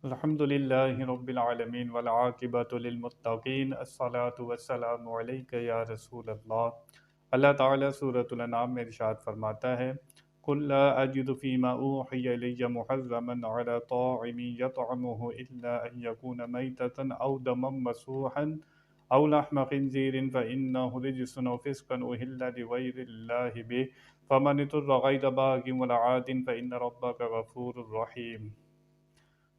الحمدللہ رب العالمین والعاقبۃ للمتقین الصلاۃ والسلام علیک یا رسول اللہ۔ اللہ تعالیٰ سورۃ الانعام میں ارشاد فرماتا ہے، قل لا اجد فیما اوحی الی محرما علی طاعم یطعمہ الا ان یکون میتۃ او دما مسفوحا او لحم خنزیر فانہ رجس و فسق اہل لغیر اللہ بہ فمن اضطر غیر باغ ولا عاد فان ربک غفور رحیم۔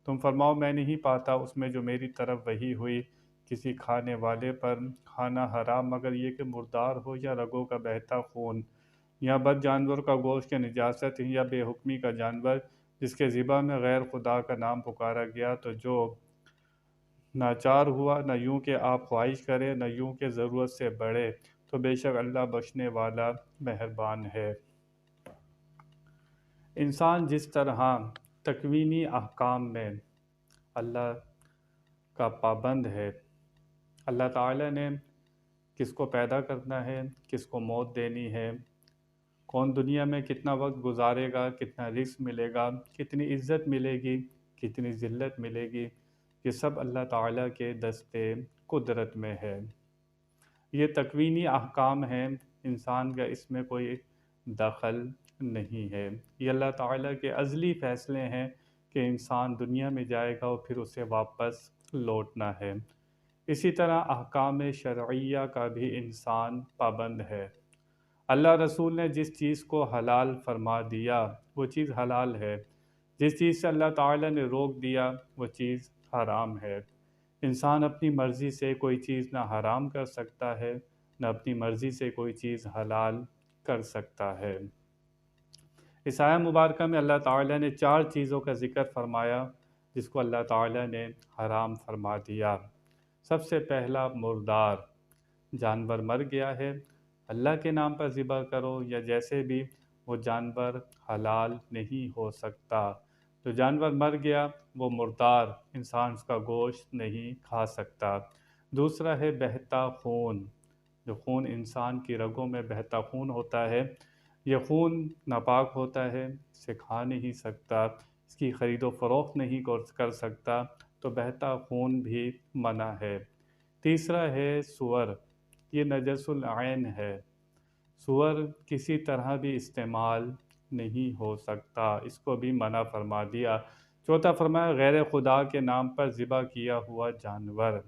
تم فرماؤ میں نہیں پاتا اس میں جو میری طرف وحی ہوئی کسی کھانے والے پر کھانا حرام مگر یہ کہ مردار ہو یا رگوں کا بہتا خون یا بد جانور کا گوشت یا نجاست یا بے حکمی کا جانور جس کے ذبح میں غیر خدا کا نام پکارا گیا، تو جو ناچار ہوا نہ یوں کہ آپ خواہش کریں نہ یوں کہ ضرورت سے بڑھے، تو بے شک اللہ بخشنے والا مہربان ہے۔ انسان جس طرح تکوینی احکام میں اللہ کا پابند ہے، اللہ تعالیٰ نے کس کو پیدا کرنا ہے، کس کو موت دینی ہے، کون دنیا میں کتنا وقت گزارے گا، کتنا رزق ملے گا، کتنی عزت ملے گی، کتنی ذلت ملے گی، یہ سب اللہ تعالیٰ کے دست قدرت میں ہے۔ یہ تکوینی احکام ہیں، انسان کا اس میں کوئی دخل نہیں ہے۔ یہ اللہ تعالیٰ کے ازلی فیصلے ہیں کہ انسان دنیا میں جائے گا اور پھر اسے واپس لوٹنا ہے۔ اسی طرح احکام شرعیہ کا بھی انسان پابند ہے۔ اللہ رسول نے جس چیز کو حلال فرما دیا وہ چیز حلال ہے، جس چیز سے اللہ تعالیٰ نے روک دیا وہ چیز حرام ہے۔ انسان اپنی مرضی سے کوئی چیز نہ حرام کر سکتا ہے، نہ اپنی مرضی سے کوئی چیز حلال کر سکتا ہے۔ اس آیہ مبارکہ میں اللہ تعالیٰ نے 4 چیزوں کا ذکر فرمایا جس کو اللہ تعالیٰ نے حرام فرما دیا۔ سب سے پہلا مردار، جانور مر گیا ہے، اللہ کے نام پر ذبح کرو یا جیسے بھی، وہ جانور حلال نہیں ہو سکتا۔ جو جانور مر گیا وہ مردار، انسان اس کا گوشت نہیں کھا سکتا۔ دوسرا ہے بہتا خون، جو خون انسان کی رگوں میں بہتا خون ہوتا ہے، یہ خون ناپاک ہوتا ہے، اسے کھا نہیں سکتا، اس کی خرید و فروخت نہیں کر سکتا، تو بہتا خون بھی منع ہے۔ تیسرا ہے سور، یہ نجس العین ہے، سور کسی طرح بھی استعمال نہیں ہو سکتا، اس کو بھی منع فرما دیا۔ چوتھا فرمایا غیر خدا کے نام پر ذبح کیا ہوا جانور،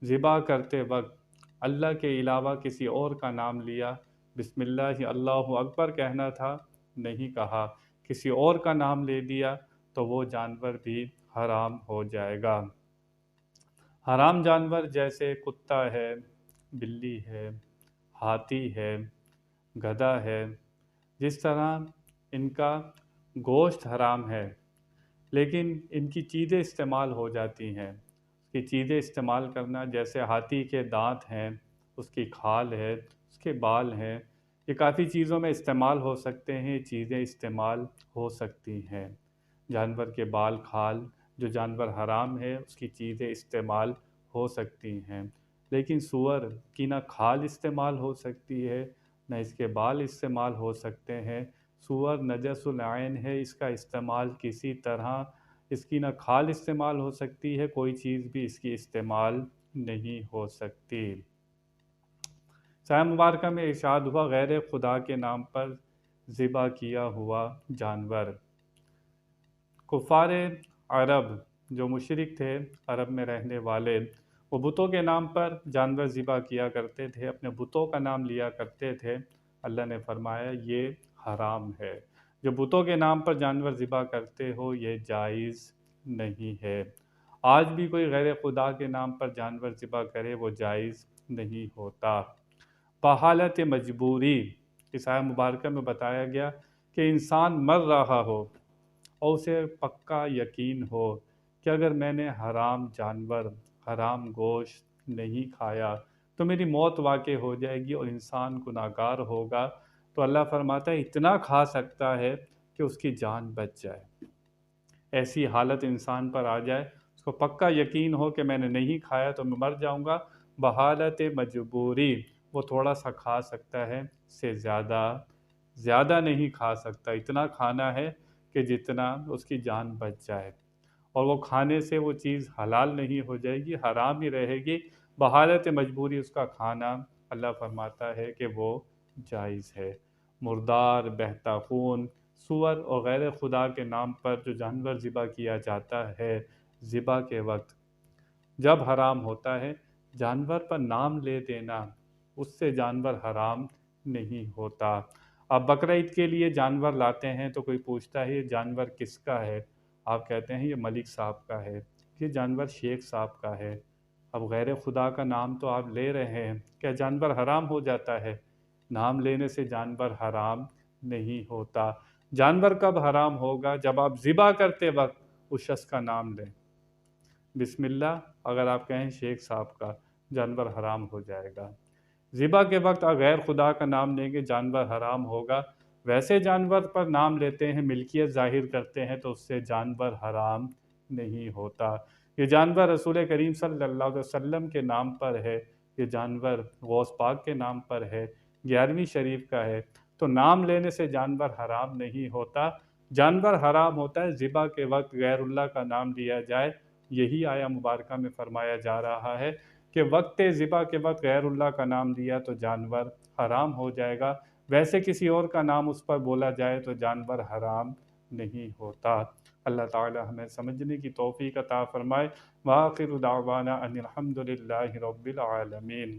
ذبح کرتے وقت اللہ کے علاوہ کسی اور کا نام لیا، بسم اللہ اللہ اکبر کہنا تھا، نہیں کہا، کسی اور کا نام لے دیا تو وہ جانور بھی حرام ہو جائے گا۔ حرام جانور جیسے کتا ہے، بلی ہے، ہاتھی ہے، گدھا ہے، جس طرح ان کا گوشت حرام ہے لیکن ان کی چیزیں استعمال ہو جاتی ہیں۔ اس کی چیزیں استعمال کرنا، جیسے ہاتھی کے دانت ہیں، اس کی کھال ہے، اس کے بال ہیں، یہ کافی چیزوں میں استعمال ہو سکتے ہیں، چیزیں استعمال ہو سکتی ہیں۔ جانور کے بال کھال، جو جانور حرام ہے اس کی چیزیں استعمال ہو سکتی ہیں، لیکن سور کی نہ کھال استعمال ہو سکتی ہے نہ اس کے بال استعمال ہو سکتے ہیں۔ سور نجس العین ہے، اس کا استعمال کسی طرح، اس کی نہ کھال استعمال ہو سکتی ہے، کوئی چیز بھی اس کی استعمال نہیں ہو سکتی۔ آیہ مبارکہ میں ارشاد ہوا غیر خدا کے نام پر ذبح کیا ہوا جانور۔ کفار عرب جو مشرک تھے، عرب میں رہنے والے، وہ بتوں کے نام پر جانور ذبح کیا کرتے تھے، اپنے بتوں کا نام لیا کرتے تھے۔ اللہ نے فرمایا یہ حرام ہے، جو بتوں کے نام پر جانور ذبح کرتے ہو یہ جائز نہیں ہے۔ آج بھی کوئی غیر خدا کے نام پر جانور ذبح کرے وہ جائز نہیں ہوتا۔ بحالت مجبوری، اس آیہ مبارکہ میں بتایا گیا کہ انسان مر رہا ہو اور اسے پکا یقین ہو کہ اگر میں نے حرام جانور، حرام گوشت نہیں کھایا تو میری موت واقع ہو جائے گی اور انسان گناہگار ہوگا، تو اللہ فرماتا ہے اتنا کھا سکتا ہے کہ اس کی جان بچ جائے۔ ایسی حالت انسان پر آ جائے، اس کو پکا یقین ہو کہ میں نے نہیں کھایا تو میں مر جاؤں گا، بحالت مجبوری وہ تھوڑا سا کھا سکتا ہے، اس سے زیادہ نہیں کھا سکتا، اتنا کھانا ہے کہ جتنا اس کی جان بچ جائے۔ اور وہ کھانے سے وہ چیز حلال نہیں ہو جائے گی، حرام ہی رہے گی، بحالت مجبوری اس کا کھانا اللہ فرماتا ہے کہ وہ جائز ہے۔ مردار، بہتا خون، سور اور غیر خدا کے نام پر جو جانور ذبح کیا جاتا ہے، ذبح کے وقت جب حرام ہوتا ہے، جانور پر نام لے دینا اس سے جانور حرام نہیں ہوتا۔ اب بقرعید کے لیے جانور لاتے ہیں تو کوئی پوچھتا ہے یہ جانور کس کا ہے؟ آپ کہتے ہیں یہ ملک صاحب کا ہے، یہ جانور شیخ صاحب کا ہے۔ اب غیر خدا کا نام تو آپ لے رہے ہیں، کیا جانور حرام ہو جاتا ہے؟ نام لینے سے جانور حرام نہیں ہوتا۔ جانور کب حرام ہوگا؟ جب آپ ذبح کرتے وقت اس شخص کا نام لیں۔ بسم اللہ اگر آپ کہیں شیخ صاحب کا، جانور حرام ہو جائے گا۔ ذبح کے وقت آپ غیر خدا کا نام لیں گے، جانور حرام ہوگا۔ ویسے جانور پر نام لیتے ہیں، ملکیت ظاہر کرتے ہیں تو اس سے جانور حرام نہیں ہوتا۔ یہ جانور رسول کریم صلی اللہ علیہ وسلم کے نام پر ہے، یہ جانور غوث پاک کے نام پر ہے، 11ویں شریف کا ہے، تو نام لینے سے جانور حرام نہیں ہوتا۔ جانور حرام ہوتا ہے ذبح کے وقت غیر اللہ کا نام لیا جائے۔ یہی آیہ مبارکہ میں فرمایا جا رہا ہے کہ وقت ذبح کے وقت غیر اللہ کا نام لیا تو جانور حرام ہو جائے گا، ویسے کسی اور کا نام اس پر بولا جائے تو جانور حرام نہیں ہوتا۔ اللہ تعالی ہمیں سمجھنے کی توفیق عطا فرمائے۔ وآخر دعوانا ان الحمد للہ رب العالمین۔